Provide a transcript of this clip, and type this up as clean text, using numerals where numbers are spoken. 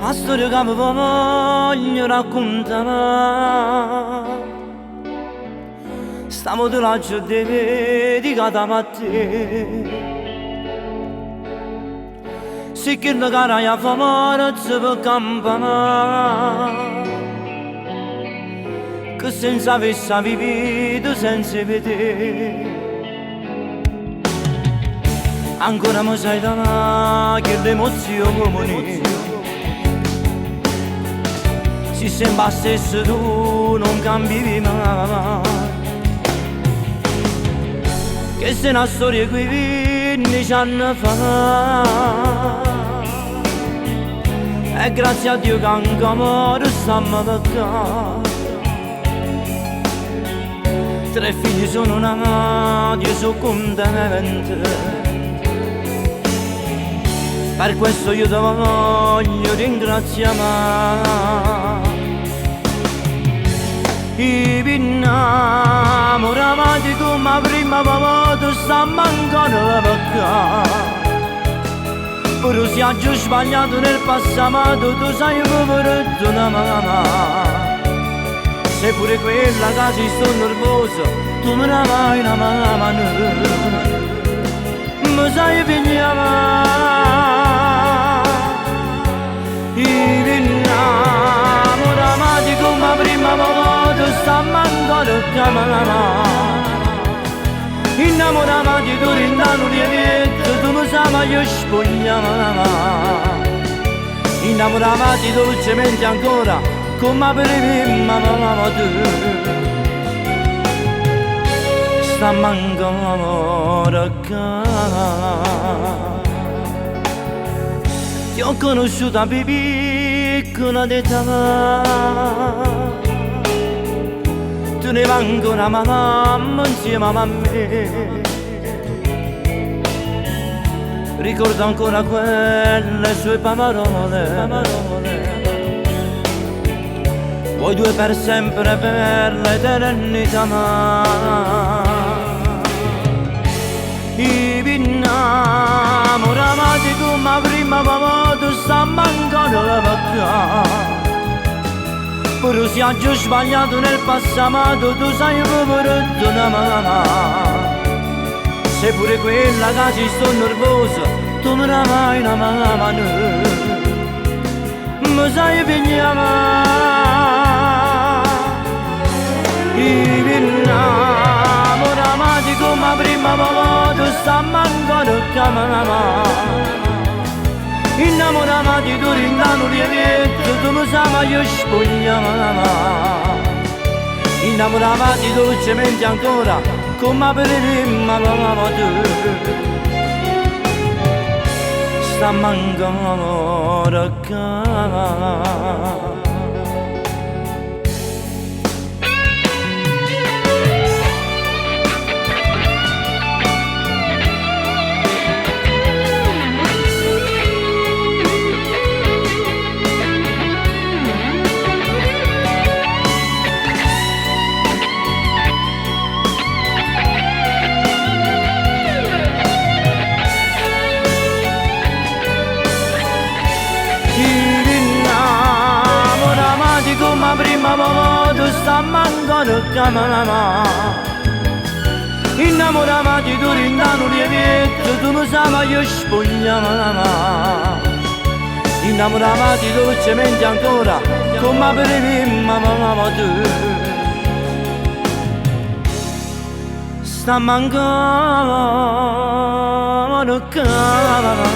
la storia che mi voglio raccontare, stiamo di laggio dedicata a te. Se che la cara ya fa forza per campare, che senza avesse vivito senza vedere. Ancora mi sai da che l'emozione, se sembra stesso tu non cambi mai. Che se una storia qui 15 anni fa, e grazie a Dio che ancora stiamo toccando. 3 figli sono nati, io sono contento. Per questo io ti voglio ringraziare. I innamoramati come prima volta stiamo ancora peccando. Però se ho sbagliato nel passato, tu sai come una mamma. Se pure quella che si sto nervoso, tu me la vai una mano. Mi sai pigliare. I innamoramati come prima volta stiamo ancora chiamando. Innamoramati tu rindano lievetto, tu mi sai ma io spogliamo. Innamoramati dolcemente ancora, come prima volta. Stiamo ancora qua. Ti ho conosciuta più piccola di te, tu ne vai ancora mamma insieme a me. Ricordo ancora quelle sue parole, voi due per sempre, per l'eternità. I innamoramati come prima volta stiamo ancora peccando. Però se ho sbagliato nel passato, tu sai come una mamma. Se pure quella che si sto nervoso, tu me la vai una mano. Mi sai pigliare. I innamoramati come prima volta stiamo ancora chiamando. Innamoramati tu rindano lievetto, tu mi sai ma io spogliamo. Innamoramati dolcemente ancora, come prima volta. Stiamo ancora qua. Come prima volta stiamo ancora chiamando. Innamoramati tu rindano lievetto, tu mi sai ma io spogliamo. Innamoramati dolcemente ancora, come prima volta. Stiamo ancora chiamando.